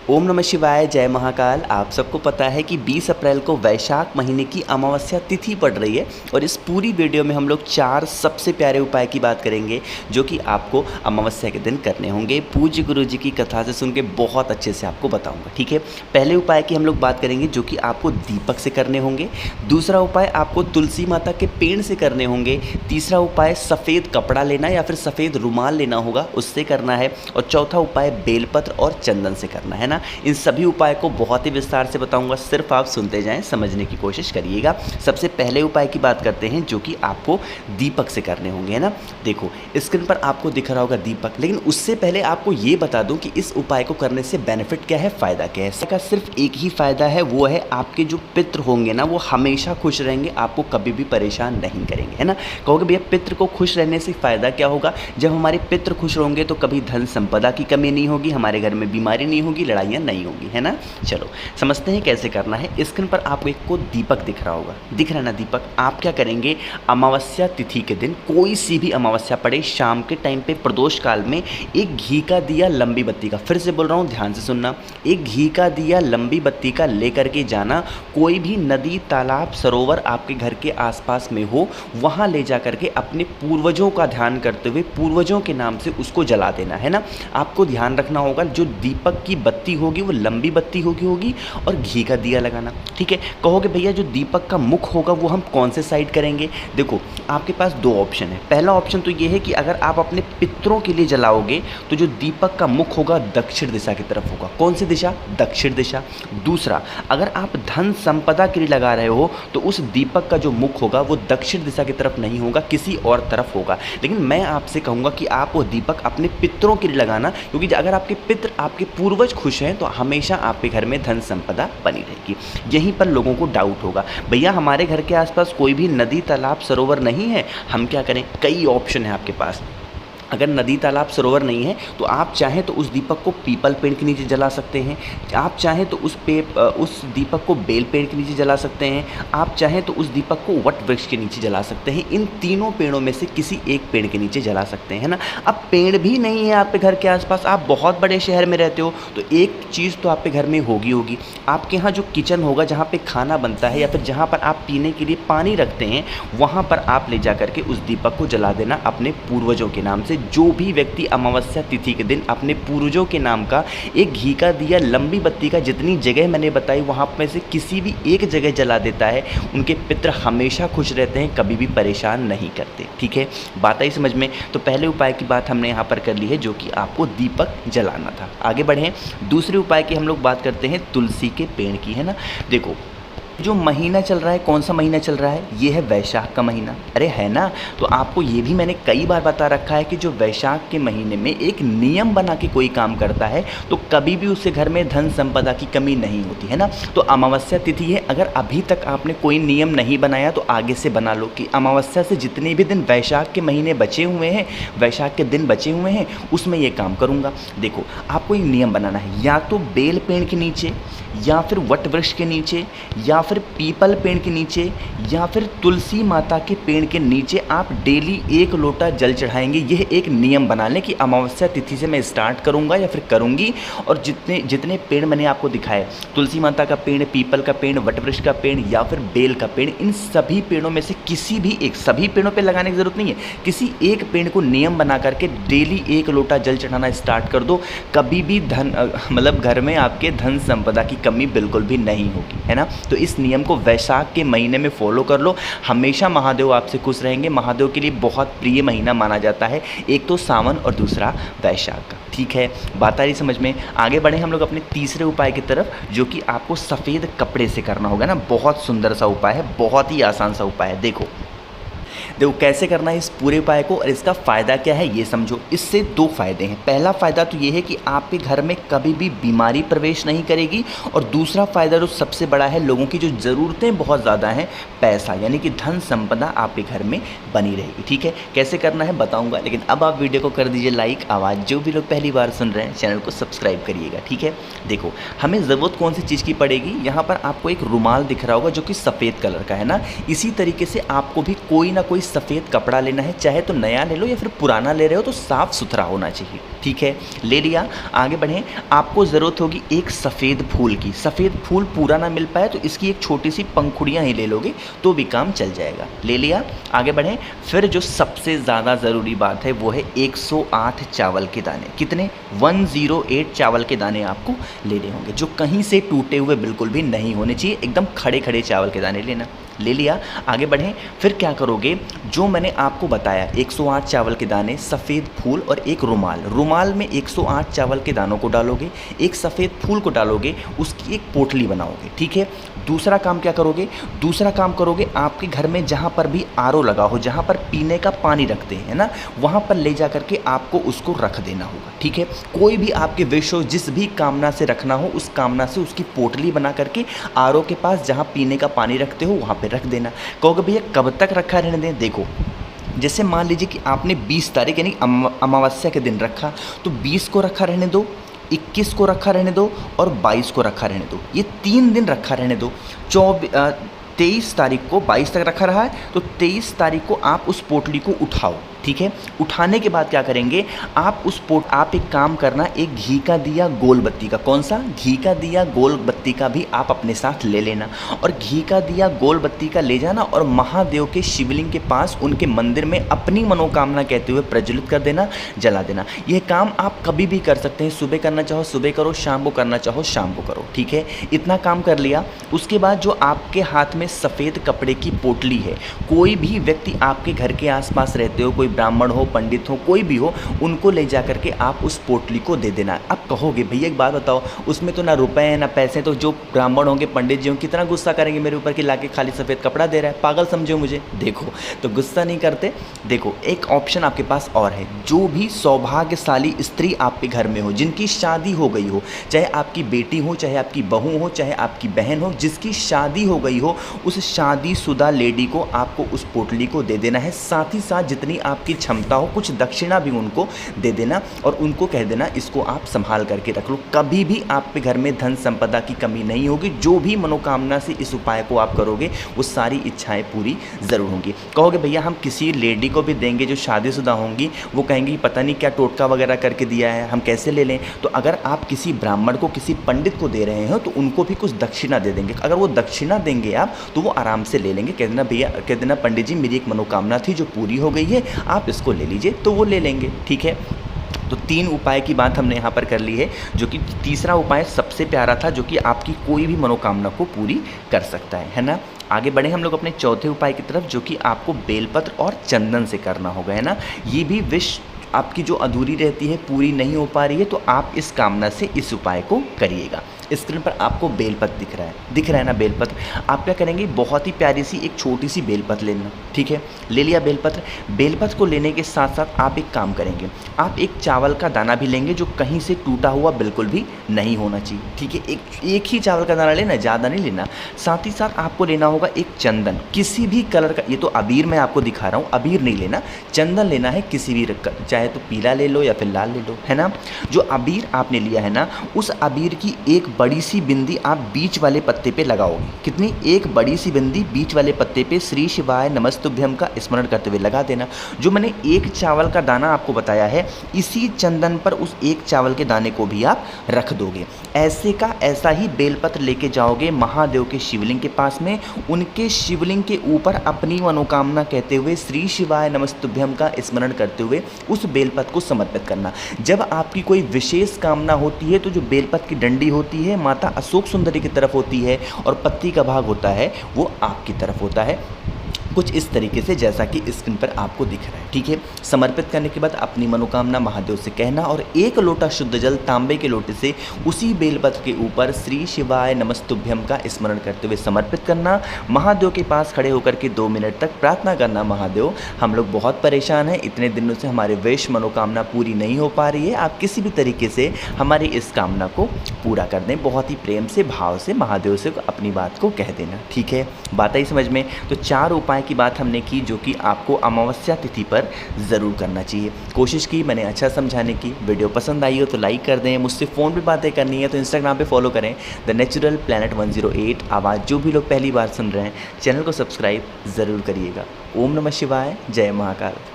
ओम नमः शिवाय, जय महाकाल। आप सबको पता है कि 20 अप्रैल को वैशाख महीने की अमावस्या तिथि पड़ रही है और इस पूरी वीडियो में हम लोग 4 सबसे प्यारे उपाय की बात करेंगे जो कि आपको अमावस्या के दिन करने होंगे। पूज्य गुरु जी की कथा से सुन के बहुत अच्छे से आपको बताऊंगा, ठीक है। पहले उपाय की हम लोग बात करेंगे जो कि आपको दीपक से करने होंगे। दूसरा उपाय आपको तुलसी माता के पेड़ से करने होंगे। तीसरा उपाय सफ़ेद कपड़ा लेना या फिर सफ़ेद रुमाल लेना होगा, उससे करना है। और चौथा उपाय बेलपत्र और चंदन से करना है ना। इन सभी उपाय को बहुत ही विस्तार से बताऊंगा, सिर्फ आप सुनते जाएं, समझने की कोशिश करिएगा। सबसे पहले उपाय की बात करते हैं जो कि आपको दीपक से करने होंगे, है ना। देखो स्क्रीन पर आपको दिख रहा होगा दीपक, लेकिन उससे पहले आपको ये बता दूं कि इस उपाय को करने से बेनिफिट क्या है, फ़ायदा क्या है। इसका सिर्फ एक ही फ़ायदा है, वो है आपके जो पितृ होंगे ना वो हमेशा खुश रहेंगे, आपको कभी भी परेशान नहीं करेंगे, है ना। कहोगे भैया पितृ को खुश रहने से फ़ायदा क्या होगा। जब हमारे पितृ खुश होंगे तो कभी धन संपदा की कमी नहीं होगी, हमारे घर में बीमारी नहीं होगी, लड़ाइयाँ नहीं होगी, है ना। चलो समझते हैं कैसे करना है। स्क्रीन पर आपको एक को दीपक दिख रहा होगा, दिख रहा है ना दीपक। आप क्या करेंगे, अमावस्या तिथि के दिन कोई सी भी अमावस्या पड़े, शाम के टाइम पे प्रदोष काल में एक घी का दिया लंबी बत्ती का, फिर से बोल रहा हूँ ध्यान से सुनना, एक घी का दिया लंबी बत्ती का लेकर के जाना। कोई भी नदी तालाब सरोवर आपके घर के आसपास में हो, वहाँ ले जा करके अपने पूर्वजों का ध्यान करते हुए पूर्वजों के नाम से उसको जला देना, है ना। आपको ध्यान रखना होगा जो दीपक की बत्ती होगी वो लंबी बत्ती होगी और घी का दिया लगाना, ठीक है। कहोगे भैया जो दीपक का मुख होगा वो हम कौन से साइड करेंगे। देखो आपके पास दो ऑप्शन है। पहला ऑप्शन तो ये है कि अगर आप अपने पितरों के लिए जलाओगे तो जो दीपक का मुख होगा दक्षिण दिशा की तरफ होगा। कौन सी दिशा, दक्षिण दिशा। दूसरा, अगर आप धन संपदा के लिए लगा रहे हो तो उस दीपक का जो मुख होगा वो दक्षिण दिशा की तरफ नहीं होगा, किसी और तरफ होगा। लेकिन मैं आपसे कहूँगा कि आप वो दीपक अपने पितरों के लिए लगाना, क्योंकि अगर आपके पितृ आपके पूर्वज खुश हैं तो हमेशा आपके घर में धन संपदा बनी रहेगी। यहीं पर लोगों को डाउट होगा, भैया हमारे घर के आसपास कोई भी नदी तालाब सरोवर नहीं है, हम क्या करें। कई ऑप्शन है आपके पास। अगर नदी तालाब सरोवर नहीं है तो आप चाहें तो उस दीपक को पीपल पेड़ के नीचे जला सकते हैं, आप चाहें तो उस दीपक को बेल पेड़ के नीचे जला सकते हैं, आप चाहें तो उस दीपक को वट वृक्ष के नीचे जला सकते हैं। इन तीनों पेड़ों में से किसी एक पेड़ के नीचे जला सकते हैं, है ना। अब पेड़ भी नहीं है आपके घर के आसपास, आप बहुत बड़े शहर में रहते हो तो एक चीज़ तो आपके घर में होगी आपके यहाँ जो किचन होगा जहाँ पर खाना बनता है या फिर जहाँ पर आप पीने के लिए पानी रखते हैं, वहाँ पर आप ले जा करके उस दीपक को जला देना अपने पूर्वजों के नाम से। जो भी व्यक्ति अमावस्या तिथि के दिन अपने पूर्वजों के नाम का एक घी का दिया लंबी बत्ती का, जितनी जगह मैंने बताई वहाँ में से किसी भी एक जगह जला देता है, उनके पितृ हमेशा खुश रहते हैं, कभी भी परेशान नहीं करते, ठीक है। बात आई समझ में। तो पहले उपाय की बात हमने यहाँ पर कर ली है जो कि आपको दीपक जलाना था। आगे बढ़ें, दूसरे उपाय की हम लोग बात करते हैं तुलसी के पेड़ की, है ना। देखो जो महीना चल रहा है, कौन सा महीना चल रहा है, ये है वैशाख का महीना, अरे है ना। तो आपको ये भी मैंने कई बार बता रखा है कि जो वैशाख के महीने में एक नियम बना के कोई काम करता है तो कभी भी उससे घर में धन संपदा की कमी नहीं होती, है ना। तो अमावस्या तिथि है, अगर अभी तक आपने कोई नियम नहीं बनाया तो आगे से बना लो कि अमावस्या से जितने भी दिन वैशाख के महीने बचे हुए हैं, वैशाख के दिन बचे हुए हैं, उसमें ये काम करूँगा। देखो आपको एक नियम बनाना है, या तो बेल पेड़ के नीचे या फिर वट वृक्ष के नीचे या फिर पीपल पेड़ के नीचे या फिर तुलसी माता के पेड़ के नीचे आप डेली 1 लोटा जल चढ़ाएंगे। यह एक नियम बना लें कि अमावस्या तिथि से मैं स्टार्ट करूंगा या फिर करूंगी, और जितने जितने पेड़ मैंने आपको दिखाए, तुलसी माता का पेड़, पीपल का पेड़, वट वृक्ष का पेड़ या फिर बेल का पेड़, इन सभी पेड़ों में से किसी भी एक, सभी पेड़ों पर लगाने की ज़रूरत नहीं है, किसी एक पेड़ को नियम बना करके डेली 1 लोटा जल चढ़ाना स्टार्ट कर दो। कभी भी धन मतलब घर में आपके धन संपदा की कमी बिल्कुल भी नहीं होगी, है ना। तो इस नियम को वैशाख के महीने में फॉलो कर लो, हमेशा महादेव आपसे खुश रहेंगे। महादेव के लिए बहुत प्रिय महीना माना जाता है, एक तो सावन और दूसरा वैशाख का, ठीक है। बात आ रही समझ में। आगे बढ़े हम लोग अपने तीसरे उपाय की तरफ जो कि आपको सफ़ेद कपड़े से करना होगा ना। बहुत सुंदर सा उपाय है, बहुत ही आसान सा उपाय है। देखो कैसे करना है इस पूरे उपाय को और इसका फ़ायदा क्या है ये समझो। इससे 2 फ़ायदे हैं। पहला फ़ायदा तो ये है कि आपके घर में कभी भी बीमारी प्रवेश नहीं करेगी, और दूसरा फ़ायदा जो सबसे बड़ा है, लोगों की जो ज़रूरतें बहुत ज़्यादा हैं, पैसा यानी कि धन संपदा आपके घर में बनी रहेगी, ठीक है। कैसे करना है बताऊँगा, लेकिन अब आप वीडियो को कर दीजिए लाइक। आवाज़ जो भी लोग पहली बार सुन रहे हैं चैनल को सब्सक्राइब करिएगा, ठीक है। देखो हमें ज़रूरत कौन सी चीज़ की पड़ेगी, यहाँ पर आपको एक रुमाल दिख रहा होगा जो कि सफ़ेद कलर का है ना। इसी तरीके से आपको भी कोई ना कोई सफ़ेद कपड़ा लेना है, चाहे तो नया ले लो या फिर पुराना ले रहे हो तो साफ़ सुथरा होना चाहिए। ठीक है, ले लिया। आगे बढ़ें। आपको ज़रूरत होगी एक सफ़ेद फूल की। सफ़ेद फूल पूरा ना मिल पाए तो इसकी एक छोटी सी पंखुड़ियाँ ही ले लोगे तो भी काम चल जाएगा। ले लिया। आगे बढ़ें। फिर जो सबसे ज़्यादा ज़रूरी बात है वो है 108 चावल के दाने। कितने? 108 चावल के दाने आपको लेने होंगे, जो कहीं से टूटे हुए बिल्कुल भी नहीं होने चाहिए, एकदम खड़े खड़े चावल के दाने लेना। ले लिया। आगे बढ़ें। फिर क्या करोगे, जो मैंने आपको बताया 108 चावल के दाने, सफ़ेद फूल और एक रुमाल। रुमाल में 108 चावल के दानों को डालोगे, एक सफ़ेद फूल को डालोगे, उसकी एक पोटली बनाओगे। ठीक है। दूसरा काम क्या करोगे? दूसरा काम करोगे, आपके घर में जहाँ पर भी आरओ लगा हो, जहाँ पर पीने का पानी रखते हैं ना, वहाँ पर ले जा करके आपको उसको रख देना होगा। ठीक है। कोई भी आपके विश हो, जिस भी कामना से रखना हो, उस कामना से उसकी पोटली बना करके आरओ के पास जहाँ पीने का पानी रखते हो वहाँ पे रख देना। कहोगे भैया कब तक रखा रहने दें? देखो, जैसे मान लीजिए कि आपने 20 तारीख यानी अमावस्या के दिन रखा, तो 20 को रखा रहने दो, 21 को रखा रहने दो और 22 को रखा रहने दो। ये 3 दिन रखा रहने दो। 23 तारीख को, 22 तक रखा रहा है तो 23 तारीख को आप उस पोटली को उठाओ। ठीक है। उठाने के बाद क्या करेंगे, आप एक काम करना, एक घी का दिया गोल बत्ती का। कौन सा? घी का दिया गोल बत्ती का भी आप अपने साथ ले लेना, और घी का दिया गोल बत्ती का ले जाना और महादेव के शिवलिंग के पास, उनके मंदिर में अपनी मनोकामना कहते हुए प्रज्वलित कर देना, जला देना। यह काम आप कभी भी कर सकते हैं। सुबह करना चाहो सुबह करो, शाम को करना चाहो शाम को करो। ठीक है। इतना काम कर लिया। उसके बाद जो आपके हाथ में सफ़ेद कपड़े की पोटली है, कोई भी व्यक्ति आपके घर के आसपास रहते हो, कोई ब्राह्मण हो, पंडित हो, कोई भी हो, उनको ले जा करके आप उस पोटली को दे देना। अब कहोगे भैया एक बात बताओ, उसमें तो ना रुपए हैं ना पैसे, तो जो ब्राह्मण होंगे, पंडित जी होंगे, कितना गुस्सा करेंगे मेरे ऊपर कि लाके खाली सफ़ेद कपड़ा दे रहा है, पागल समझो मुझे। देखो, तो गुस्सा नहीं करते। देखो, एक ऑप्शन आपके पास और है। जो भी सौभाग्यशाली स्त्री आपके घर में हो, जिनकी शादी हो गई हो, चाहे आपकी बेटी हो, चाहे आपकी बहू हो, चाहे आपकी बहन हो, जिसकी शादी हो गई हो, उस शादीशुदा लेडी को आपको उस पोटली को दे देना है। साथ ही साथ जितनी आपकी क्षमता हो कुछ दक्षिणा भी उनको दे देना और उनको कह देना इसको आप संभाल करके रख लो। कभी भी आपके घर में धन संपदा की कमी नहीं होगी। जो भी मनोकामना से इस उपाय को आप करोगे वो सारी इच्छाएं पूरी ज़रूर होंगी। कहोगे भैया हम किसी लेडी को भी देंगे जो शादीशुदा होंगी, वो कहेंगी पता नहीं क्या टोटका वगैरह करके दिया है, हम कैसे ले लें? तो अगर आप किसी ब्राह्मण को, किसी पंडित को दे रहे हो तो उनको भी कुछ दक्षिणा दे देंगे। अगर वो दक्षिणा देंगे आप तो वो आराम से ले लेंगे। कह देना भैया, कह देना पंडित जी मेरी एक मनोकामना थी जो पूरी हो गई है, आप इसको ले लीजिए, तो वो ले लेंगे। ठीक है। तो 3 उपाय की बात हमने यहाँ पर कर ली है, जो कि तीसरा उपाय सबसे प्यारा था, जो कि आपकी कोई भी मनोकामना को पूरी कर सकता है ना। आगे बढ़े हम लोग अपने चौथे उपाय की तरफ, जो कि आपको बेलपत्र और चंदन से करना होगा, है ना। ये भी विश आपकी जो अधूरी रहती है, पूरी नहीं हो पा रही है, तो आप इस कामना से इस उपाय को करिएगा। स्क्रीन पर आपको बेलपत्र दिख रहा है ना। बेलपत्र आप क्या करेंगे, बहुत ही प्यारी सी एक छोटी सी बेलपत्र लेना। ठीक है। ले लिया बेलपत्र। बेलपत्र को लेने के साथ साथ आप एक काम करेंगे, आप एक चावल का दाना भी लेंगे जो कहीं से टूटा हुआ बिल्कुल भी नहीं होना चाहिए। ठीक है। एक ही चावल का दाना लेना, ज़्यादा नहीं लेना। साथ ही साथ आपको लेना होगा एक चंदन, किसी भी कलर का। ये तो अबीर मैं आपको दिखा रहा हूँ, अबीर नहीं लेना, चंदन लेना है किसी भी रंग का, चाहे तो पीला ले लो या फिर लाल ले लो, है ना। जो अबीर आपने लिया है ना, उस अबीर की एक बड़ी सी बिंदी आप बीच वाले पत्ते पे लगाओगे। कितनी? एक बड़ी सी बिंदी बीच वाले पत्ते पे श्री शिवाय नमस्तुभ्यम का स्मरण करते हुए लगा देना। जो मैंने एक चावल का दाना आपको बताया है, इसी चंदन पर उस एक चावल के दाने को भी आप रख दोगे। ऐसे का ऐसा ही बेलपत्र लेके जाओगे महादेव के शिवलिंग के पास में, उनके शिवलिंग के ऊपर अपनी मनोकामना कहते हुए श्री शिवाय नमस्तुभ्यम का स्मरण करते हुए उस बेलपत्र को समर्पित करना। जब आपकी कोई विशेष कामना होती है तो जो बेलपत्र की डंडी होती है माता अशोक सुंदरी की तरफ होती है और पत्ती का भाग होता है वो आपकी तरफ होता है, कुछ इस तरीके से जैसा कि स्क्रीन पर आपको दिख रहा है। ठीक है। समर्पित करने के बाद अपनी मनोकामना महादेव से कहना और एक लोटा शुद्ध जल तांबे के लोटे से उसी बेलपत्र के ऊपर श्री शिवाय नमस्तुभ्यम का स्मरण करते हुए समर्पित करना। महादेव के पास खड़े होकर के 2 मिनट तक प्रार्थना करना, महादेव हम लोग बहुत परेशान हैं, इतने दिनों से हमारे विश मनोकामना पूरी नहीं हो पा रही है, आप किसी भी तरीके से हमारी इस कामना को पूरा कर दें। बहुत ही प्रेम से, भाव से महादेव से अपनी बात को कह देना। ठीक है। बात आई समझ में? तो 4 उपाय उपाय की बात हमने की जो कि आपको अमावस्या तिथि पर ज़रूर करना चाहिए। कोशिश की मैंने अच्छा समझाने की। वीडियो पसंद आई हो तो लाइक कर दें। मुझसे फ़ोन पे बातें करनी है तो इंस्टाग्राम पे फॉलो करें द नेचुरल प्लैनेट 108 आवाज़। जो भी लोग पहली बार सुन रहे हैं चैनल को सब्सक्राइब ज़रूर करिएगा। ओम नमः शिवाय, जय महाकाल।